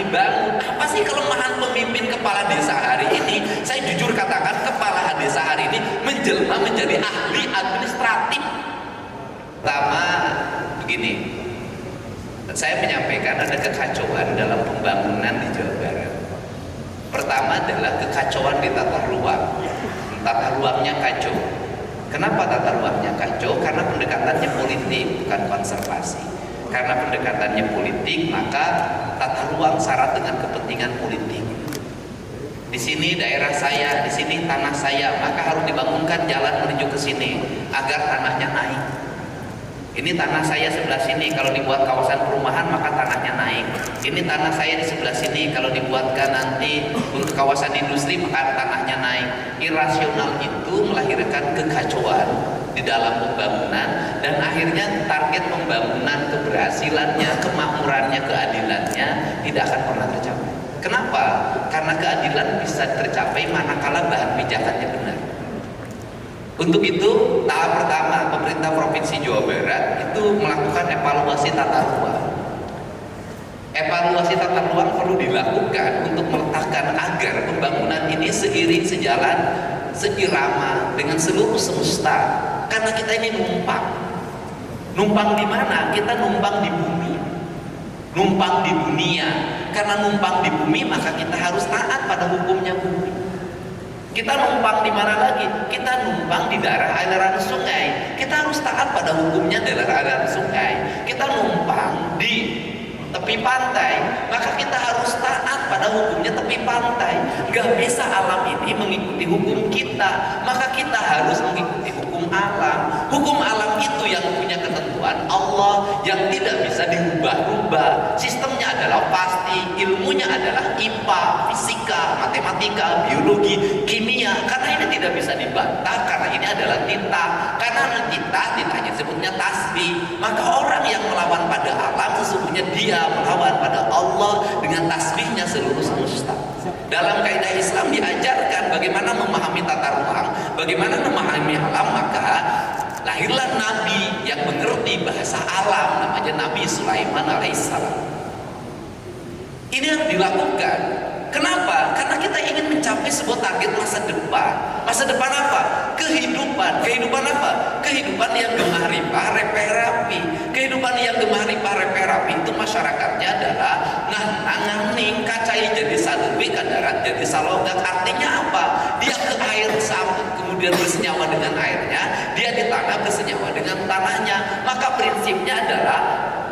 dibangun. Apa sih kelemahan pemimpin kepala desa hari ini? Saya jujur katakan, kepala desa hari ini menjelma menjadi ahli administratif. Pertama begini, saya menyampaikan ada kekacauan dalam pembangunan di Jawa Barat. Pertama adalah kekacauan di tata ruang. Tata ruangnya kacau. Kenapa tata ruangnya kacau? Karena pendekatannya politik, bukan konservasi. Karena pendekatannya politik, maka tata ruang syarat dengan kepentingan politik. Di sini daerah saya, di sini tanah saya, maka harus dibangunkan jalan menuju ke sini agar tanahnya naik. Ini tanah saya sebelah sini, kalau dibuat kawasan perumahan maka tanahnya naik. Ini tanah saya di sebelah sini, kalau dibuatkan nanti untuk kawasan industri maka tanahnya naik. Irasional itu melahirkan kekacauan di dalam pembangunan, dan akhirnya target pembangunan, keberhasilannya, kemakmurannya, keadilannya tidak akan pernah tercapai. Kenapa? Karena keadilan bisa tercapai manakala bahan pijakannya benar. Untuk itu, tahap pertama pemerintah Provinsi Jawa Barat itu melakukan evaluasi tata ruang. Evaluasi tata ruang perlu dilakukan untuk meletakkan agar pembangunan ini seiring sejalan, seirama dengan seluruh semesta. Karena kita ini numpang. Numpang di mana? Kita numpang di bumi. Numpang di dunia. Karena numpang di bumi, maka kita harus taat pada hukumnya bumi. Kita numpang di mana lagi? Kita numpang di daerah aliran sungai. Kita harus taat pada hukumnya daerah aliran sungai. Kita numpang di tepi pantai, maka kita harus taat pada hukumnya tepi pantai. Gak bisa alam ini mengikuti hukum kita, maka kita harus mengikuti hukum alam. Hukum alam itu yang punya ketentuan Allah yang tidak bisa dirubah-rubah. Sistemnya adalah pasti, ilmunya adalah IPA, fisika, matematika, biologi, kimia. Karena ini tidak bisa dibantah, karena ini adalah titah. Karena titahnya disebutnya tasbih. Maka orang yang melawan pada alam sesungguhnya dia melawan pada Allah dengan tasbihnya seluruh semesta. Dalam kaidah Islam diajarkan bagaimana memahami tata ruang, bagaimana memahami alam, maka lahirlah Nabi yang mengerti bahasa alam, namanya Nabi Sulaiman alaihissalam. Ini harus dilakukan. Kenapa? Karena kita ingin mencapai sebuah target masa depan. Masa depan apa? Kehidupan. Kehidupan apa? Kehidupan yang gemah ripah repeh rapi. Kehidupan yang gemah ripah repeh rapi itu masyarakatnya adalah nganing kacai jadi sadewi kadarat jadi salogat. Artinya apa? Dia ke air sama, kemudian bersenyawa dengan airnya. Dia di tanah bersenyawa dengan tanahnya. Maka prinsipnya adalah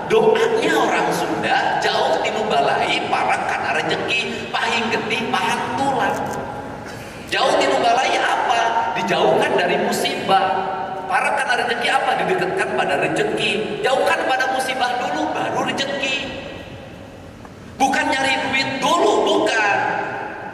doanya orang Sunda jauh tinubalai parak kana rejeki pahing getih pahang tulang. Jauh tinubalai apa? Dijauhkan dari musibah. Parak kana rejeki apa? Didekatkan pada rejeki. Jauhkan pada musibah dulu baru rejeki. Bukan nyari duit dulu, bukan.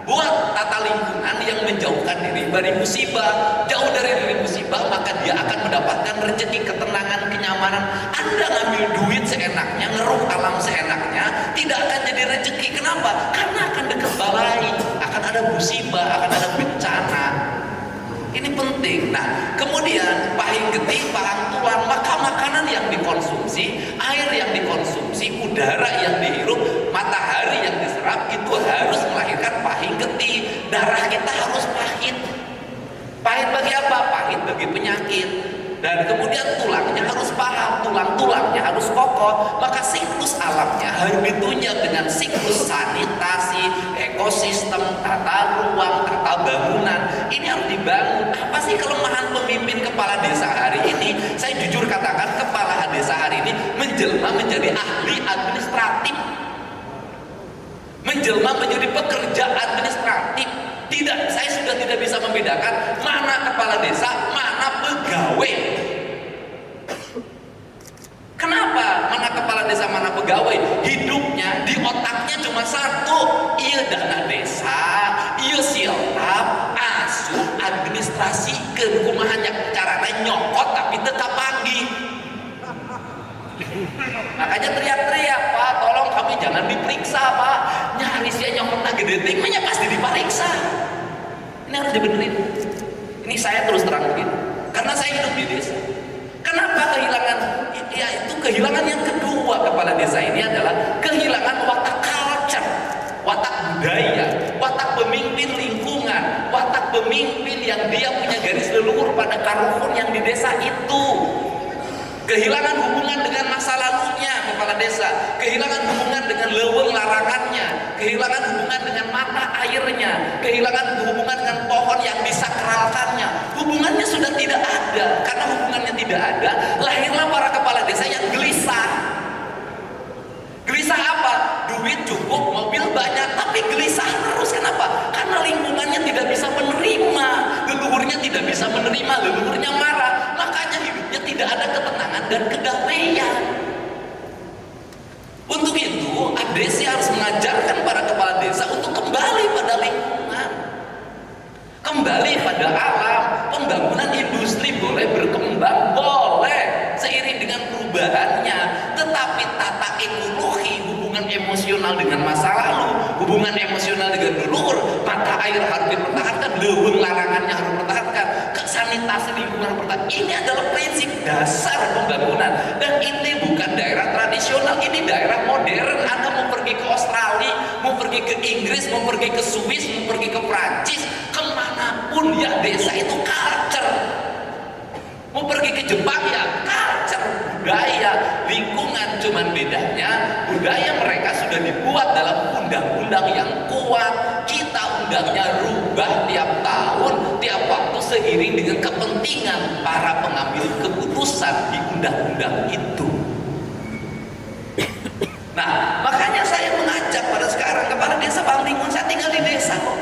Buat tata lingkungan yang menjauhkan diri dari musibah. Jauh dari musibah, maka dia akan mendapatkan rezeki, ketenangan, kenyamanan. Anda ngambil duit seenaknya, ngeruh alam seenaknya, tidak akan jadi rezeki. Kenapa? Karena akan dekat balai, akan ada musibah, akan ada bencana. Ini penting. Nah, kemudian pahing getih, pahang tulang, maka makanan yang dikonsumsi, air yang dikonsumsi, udara yang dihirup, matahari yang diserap itu harus melahirkan pahing getih. Darah kita harus pahit. Pahit bagi apa? Pahit bagi penyakit. Dan kemudian tulangnya harus paham, tulang-tulangnya harus kokoh. Maka siklus alamnya harus ditunjang dengan siklus sanitasi, ekosistem, tata ruang, tata bangunan. Ini harus dibangun. Apa sih kelemahan pemimpin kepala desa hari ini? Saya jujur katakan, kepala desa hari ini menjelma menjadi ahli administratif, menjelma menjadi pekerja administratif. Tidak, saya sudah tidak bisa membedakan mana kepala desa, mana pegawai. Kenapa? Mana kepala desa, mana pegawai? Hidupnya di otaknya cuma satu, iya dana desa, iya silap, asuh, administrasi, kumahannya caranya nyokot tapi tetap pagi. Makanya teriak-teriak, Pak, tolong kami jangan diperiksa, Pak. Nyaris ya nyokotnya gede tingginya pasti diperiksa. Ini harus dibenerin. Ini saya terus terang begini, karena saya hidup di desa. Kenapa kehilangan? Ya itu kehilangan yang kedua kepala desa ini adalah kehilangan watak culture. pemimpin lingkungan, watak pemimpin yang dia punya garis leluhur pada karuhun yang di desa itu. Kehilangan hubungan dengan masa lalunya kepala desa, kehilangan hubungan dengan leuweung larangannya, kehilangan hubungan dengan mata airnya, kehilangan hubungan dengan pohon yang disakralkannya. Hubungannya sudah tidak ada. Karena hubungannya tidak ada, lahirlah para kepala desa yang gelisah. Gelisah apa? Duit cukup, mobil banyak, tapi gelisah terus. Kenapa? Karena lingkungannya tidak bisa menerima, leluhurnya tidak bisa menerima, leluhurnya marah. Makanya hidupnya tidak ada ketenangan dan kedamaian. Untuk itu, Adesi harus mengajarkan para kepala desa untuk kembali pada lingkungan, kembali pada alam. Pembangunan industri boleh berkembang, boleh seiring dengan perubahannya, tetapi tata ekologi, hubungan emosional dengan masa lalu, hubungan emosional dengan leluhur, mata air harus dipertahankan, leuweung larangannya harus dipertahankan, sanitasi lingkungan pertahankan. Ini adalah prinsip dasar pembangunan. Dan ini bukan daerah tradisional, ini daerah modern. Anda mau pergi ke Australia, mau pergi ke Inggris, mau pergi ke Swiss, mau pergi ke Prancis, kemanapun ya desa itu culture. Mau pergi ke Jepang ya culture, budaya, lingkungan. Cuman bedanya budaya mereka sudah dibuat dalam undang-undang yang kuat. Kita undangnya rubah tiap tahun, tiap waktu seiring dengan kepentingan para pengambil keputusan di undang-undang itu. Nah, makanya saya mengajak pada sekarang kepala desa Bantingun, saya tinggal di desa kok.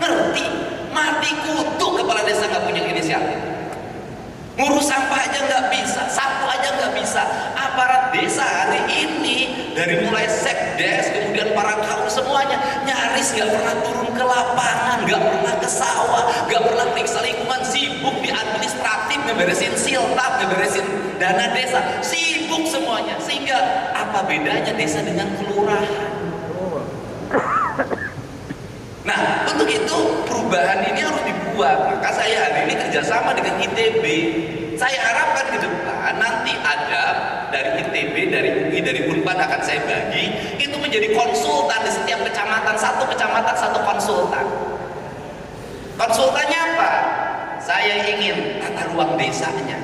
Ngerti? Mati kutu kepala desa nggak punya inisiatif. Ngurus sampah aja nggak bisa, sapu aja nggak bisa. Aparat desa hari ini dari mulai sekdes, kemudian para kaum semuanya nyaris nggak pernah turun ke lapangan, nggak pernah ke sawah, nggak pernah periksa lingkungan, sibuk di administratif, ngeberesin siltap, ngeberesin dana desa, sibuk semuanya. Sehingga apa bedanya desa dengan kelurahan? Nah, untuk itu perubahan ini harus dibuat. Maka saya hari ini kerjasama dengan ITB. Saya harapkan ke depan nanti ada dari ITB, dari UI, dari Unpad akan saya bagi itu menjadi konsultan di setiap kecamatan, satu kecamatan satu konsultan. Konsultannya apa? Saya ingin tata ruang desanya.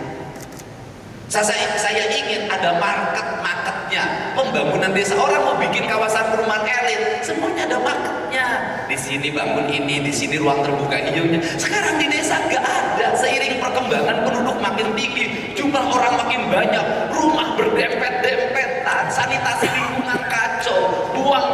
Saya ingin ada marketnya, pembangunan desa. Orang mau bikin kawasan perumahan elit, semuanya ada marketnya. Di sini bangun ini, di sini ruang terbuka hijaunya. Sekarang di desa nggak ada. Seiring perkembangan penduduk makin tinggi, jumlah orang makin banyak, rumah berdempet-dempetan, sanitasi lingkungan kacau, buang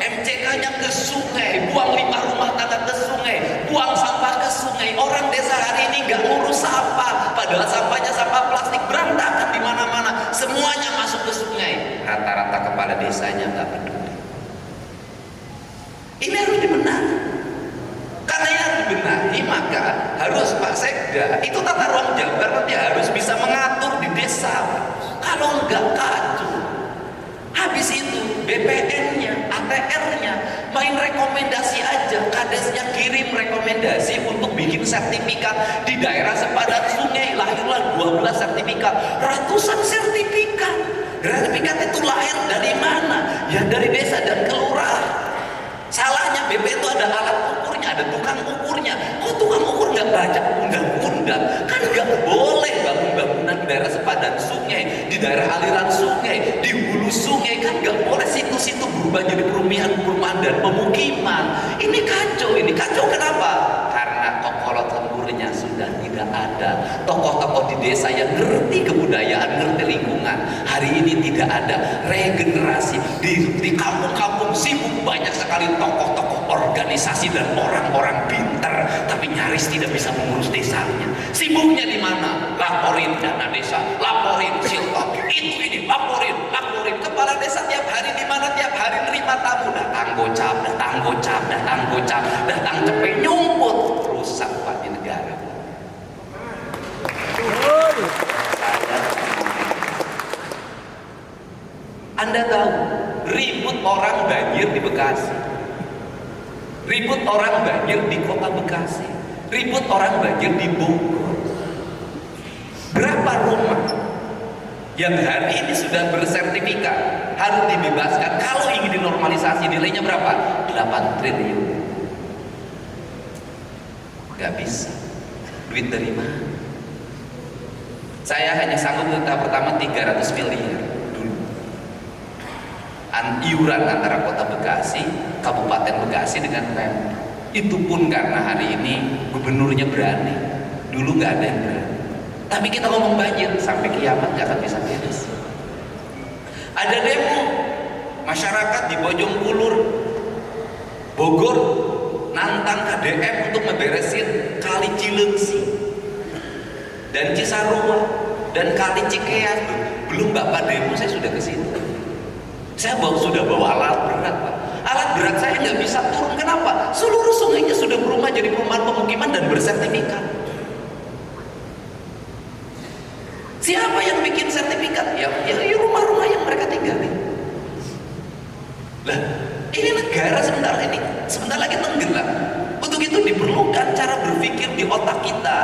MCK-nya ke sungai, buang limbah rumah tangga ke sungai, buang sampah ke sungai. Orang desa hari ini nggak ngurus sampah, padahal sampahnya sampah plastik berantakan di mana-mana, semuanya masuk ke sungai. Rata-rata kepala desanya nggak peduli. Ini harus dibenahi. Karena ini harus dibenahi, maka harus Pak Sekda itu tata ruang Jabar nanti harus bisa mengatur di desa. Kalau enggak kacau. Habis itu BPN-nya, ATR-nya main rekomendasi aja, kadesnya kirim rekomendasi untuk bikin sertifikat di daerah sepadan sungai. Lahirlah 12 sertifikat, ratusan sertifikat. Sertifikat itu lahir dari mana? Ya dari desa dan kelurahan. Salahnya BP itu ada alat ukurnya, ada tukang ukurnya. Kok tukang ukur nggak baca undang-undang? Kan nggak boleh bangun bangunan di daerah sepadan sungai, di daerah aliran sungai, di hulu sungai. Kan nggak boleh situ-situ berubah jadi perumahan dan pemukiman. Ini kacau. Ini kacau kenapa? Karena kokolot lemburnya sudah tidak ada. Tokoh-tokoh di desa yang ngerti kebudayaan, ngerti lingkungan, hari ini tidak ada. Regenerasi di kampung-kampung sibuk banyak sekali tokoh-tokoh organisasi dan orang-orang pintar, tapi nyaris tidak bisa mengurus desanya. Sibuknya di mana? Laporin dana desa, laporin siltop, ini laporin. Kepala desa tiap hari di mana? Tiap hari nerima tamu, datang gocap, datang cepet nyumput, rusak Pak di negara. Anda tahu, ribut orang banjir di Bekasi, ribut orang banjir di kota Bekasi, ribut orang banjir di Bogor. Berapa rumah yang hari ini sudah bersertifikat harus dibebaskan? Kalau ingin dinormalisasi nilainya berapa? 8 triliun. Gak bisa. Duit dari mana? Saya hanya sanggup untuk tahap pertama 300 miliar dulu. Iuran antara Kota Bekasi, Kabupaten Bekasi dengan Pemda. Itu pun karena hari ini gubernurnya berani. Dulu nggak ada yang berani. Tapi kita ngomong banjir sampai kiamat nggak akan bisa beres. Ada demo masyarakat di Bojong Kulur, Bogor, nantang KDM untuk memberesin Kali Cilengsi dan Cisarua dan Kali Cikeas. Belum Bapak demo saya sudah ke situ. Saya sudah bawa alat berat, Pak. Alat berat saya nggak bisa turun. Kenapa? Seluruh sungainya sudah berubah jadi perumahan pemukiman dan bersertifikat. Siapa yang bikin sertifikat? Ya rumah-rumah yang mereka tinggali. Lah, ini negara sebentar lagi tenggelam. Untuk itu diperlukan cara berpikir di otak kita.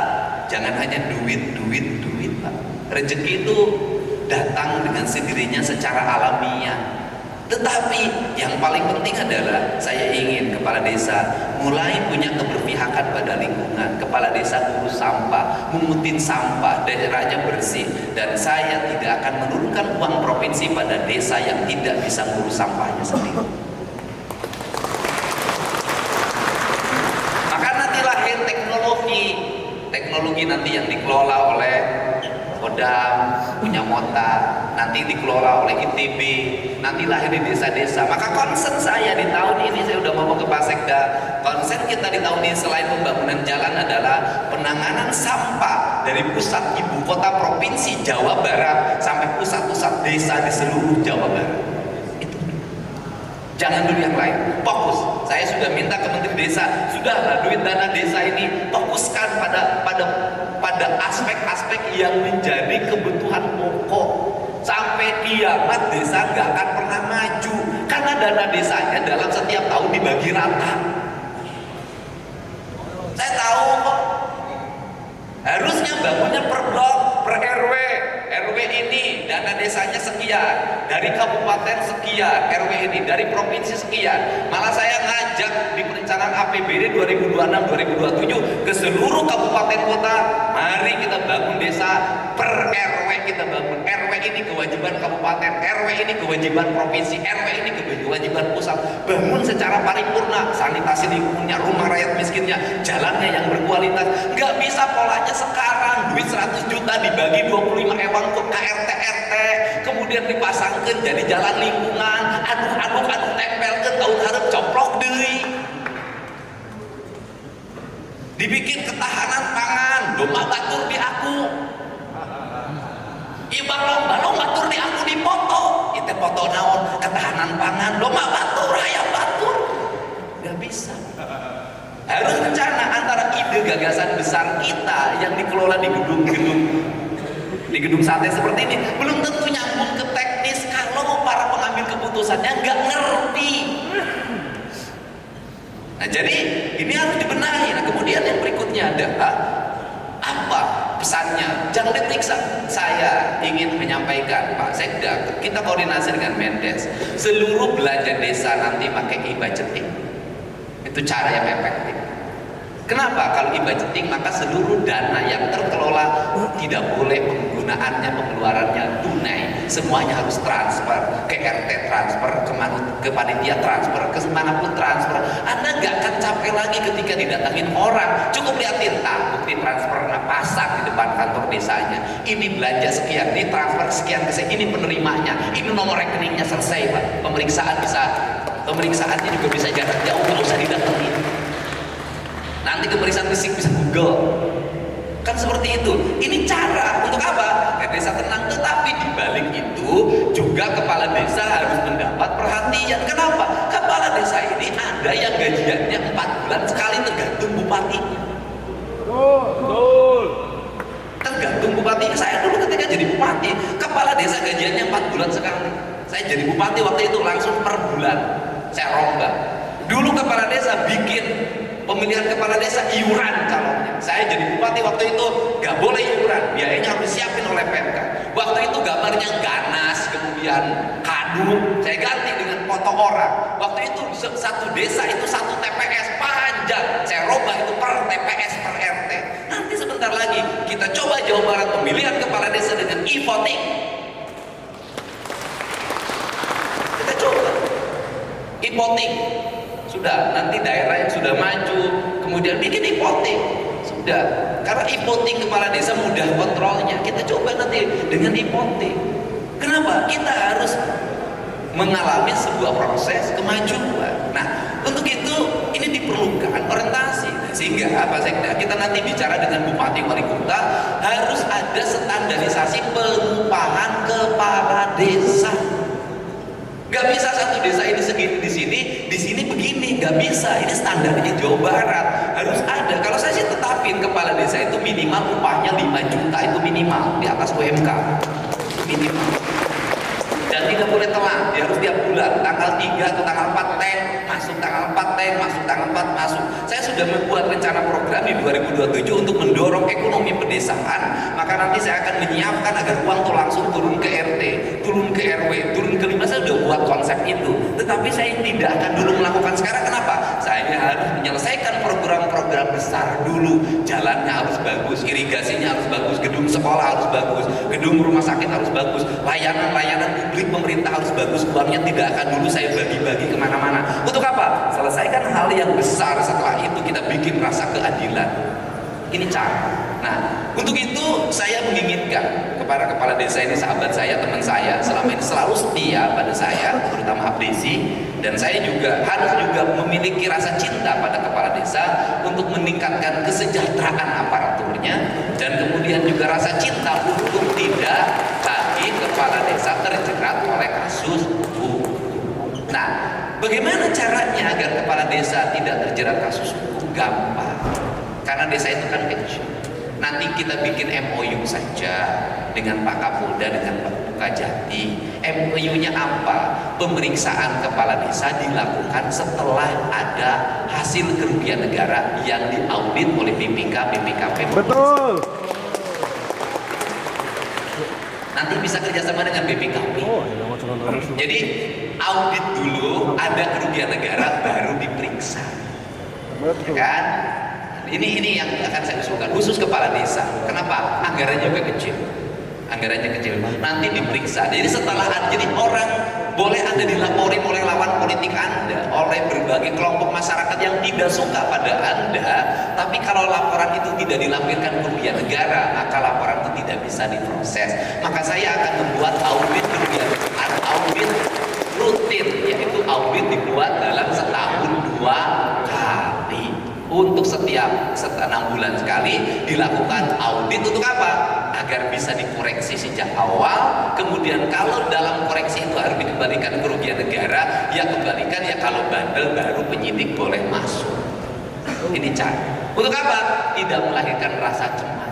Jangan hanya duit, Pak. Rezeki itu datang dengan sendirinya secara alamiah. Tetapi yang paling penting adalah saya ingin kepala desa mulai punya keberpihakan pada lingkungan. Kepala desa ngurus sampah, mengutin sampah, daerahnya bersih. Dan saya tidak akan menurunkan uang provinsi pada desa yang tidak bisa ngurus sampahnya sendiri. Maka nanti lahir teknologi nanti yang dikelola oleh Kodam, punya Mota, nanti dikelola oleh ITB, nanti lahir di desa-desa. Maka concern saya di tahun ini, saya udah ngomong ke Pak Sekda, concern kita di tahun ini selain pembangunan jalan adalah penanganan sampah dari pusat ibu kota provinsi Jawa Barat sampai pusat-pusat desa di seluruh Jawa Barat. Itu. Jangan dulu yang lain, fokus. Saya sudah minta ke Menteri Desa, sudahlah duit dana desa ini fokuskan pada aspek-aspek yang menjadi kebutuhan pokok. Sampai kiamat desa nggak akan pernah maju karena dana desanya dalam setiap tahun dibagi rata. Saya tahu kok. Harusnya bangunnya per blok, per RW. RW ini dana desanya sekian, dari kabupaten sekian, RW ini dari provinsi sekian. Malah saya ngajak di perencanaan APBD 2026-2027 ke seluruh kabupaten kota, mari kita bangun desa per RW, kita bangun. RW ini kewajiban kabupaten, RW ini kewajiban provinsi, RW ini kewajiban pusat. Bangun secara paripurna, sanitasi lingkungannya, rumah rakyat miskinnya, jalannya yang berkualitas. Nggak bisa polanya sekarang duit 100 juta dibagi 25 ewang ke KRT-RT, kemudian dipasangkan jadi jalan lingkungan, aduk tempelkan tahun harap coplok deui. Dibikin ketahanan pangan, domba batur di aku. Ibang lomba tur di aku dipoto. Itu foto naon ketahanan pangan, domba batur, ayam batur. Gak bisa. Harus rencana antara ide gagasan besar kita yang dikelola di gedung sate seperti ini belum tentu nyambung ke teknis kalau para pengambil keputusannya nggak ngerti. Nah jadi ini harus dibenahi. Nah kemudian yang berikutnya adalah apa pesannya? Jangan diperiksa. Saya ingin menyampaikan Pak Sekda, kita koordinasi dengan Mendes, seluruh belanja desa nanti pakai e-budgeting. Itu cara yang efektif. Kenapa? Kalau e-budgeting maka seluruh dana yang terkelola tidak boleh penggunaannya, pengeluarannya tunai. Semuanya harus transfer, ke RT transfer, ke panitia transfer, ke manapun transfer. Anda nggak akan capek lagi ketika didatangin orang. Cukup liatin bukti transfer pasang di depan kantor desanya. Ini belanja sekian, ini transfer sekian ke saya, ini penerimanya, ini nomor rekeningnya, selesai Pak. Pemeriksaannya juga bisa jarak jauh, nggak usah didatengin. Nanti pemeriksaan fisik bisa Google. Kan seperti itu. Ini cara untuk apa? Ke desa tenang. Tetapi di balik itu juga kepala desa harus mendapat perhatian. Kenapa? Kepala desa ini ada yang gajiannya 4 bulan sekali, tergantung bupatinya. Betul. Tergantung bupatinya. Saya dulu ketika jadi bupati, kepala desa gajiannya 4 bulan sekali. Saya jadi bupati waktu itu langsung per bulan. Saya rombak. Dulu kepala desa bikin pemilihan kepala desa iuran calonnya. Saya jadi bupati waktu itu gak boleh iuran, biayanya harus disiapin oleh Pemda. Waktu itu gambarnya ganas, kemudian kadu, saya ganti dengan foto orang. Waktu itu satu desa itu satu TPS panjang, saya robah itu per TPS per kita coba Jawa Barat pemilihan kepala desa dengan e-voting. Kita coba e-voting. Sudah, nanti daerah yang sudah maju kemudian bikin e-voting. Sudah, karena e-voting kepala desa mudah kontrolnya. Kita coba nanti dengan e-voting. Kenapa? Kita harus mengalami sebuah proses kemajuan. Nah, untuk itu ini diperlukan orientasi. Sehingga apa Sekda, kita nanti bicara dengan bupati wali kota harus ada standarisasi pengupahan kepala desa. Gak bisa satu desa ini segini di sini begini, gak bisa. Ini standarnya Jawa Barat harus ada. Kalau saya sih tetapin kepala desa itu minimal upahnya 5 juta, itu minimal di atas UMK minimal. Dan tidak boleh telat, dia harus tiap bulan tanggal 3 atau tanggal 4 tank masuk, tanggal 4 tank masuk, tanggal 4 masuk. Saya sudah membuat rencana program di 2027 untuk mendorong ekonomi pedesaan. Maka nanti saya akan menyiapkan agar uang itu langsung turun ke RT, turun ke RW, turun ke 5. Saya sudah buat konsep itu, tetapi saya tidak akan dulu melakukan sekarang. Kenapa? Saya harus menyelesaikan program-program besar dulu. Jalannya harus bagus, irigasinya harus bagus, gedung sekolah harus bagus, gedung rumah sakit harus bagus, layanan-layanan publik pemerintah harus bagus. Uangnya tidak akan dulu saya bagi-bagi kemana-mana. Untuk apa? Selesaikan hal yang besar, setelah itu kita bikin rasa keadilan. Ini cara. Nah, untuk itu saya menginginkan kepada kepala desa ini, sahabat saya, teman saya, selama ini selalu setia pada saya, terutama Abdesi, dan saya juga harus juga memiliki rasa cinta pada kepala desa untuk meningkatkan kesejahteraan aparaturnya, dan kemudian juga rasa cinta untuk tidak bagi kepala desa terjerat oleh kasus hukum. Nah, bagaimana caranya agar kepala desa tidak terjerat kasus hukum? Gampang, karena desa itu kan kecil. Nanti kita bikin MOU saja dengan Pak Kapolda, dengan Pak Kajati. MOU-nya apa? Pemeriksaan kepala desa dilakukan setelah ada hasil kerugian negara yang diaudit oleh BPK, BPKP. Betul. Nanti bisa kerjasama dengan BPKP. Jadi audit dulu, ada kerugian negara, baru diperiksa. Ya kan? Ini yang akan saya usulkan khusus kepala desa. Kenapa? Anggarannya juga kecil. Anggarannya kecil. Nanti diperiksa. Jadi setelah jadi orang boleh Anda dilaporin oleh lawan politik Anda, oleh berbagai kelompok masyarakat yang tidak suka pada Anda, tapi kalau laporan itu tidak dilampirkan kerugian negara, maka laporan itu tidak bisa diproses. Maka saya akan membuat audit kerugian, audit rutin, yaitu audit dibuat dalam setahun 2 kali. Untuk setiap 6 bulan sekali dilakukan audit. Untuk apa? Agar bisa dikoreksi sejak awal. Kemudian kalau dalam koreksi itu harus dikembalikan kerugian negara, ya kembalikan. Ya kalau bandel baru penyidik boleh masuk. Ini cara. Untuk apa? Tidak melahirkan rasa cemas.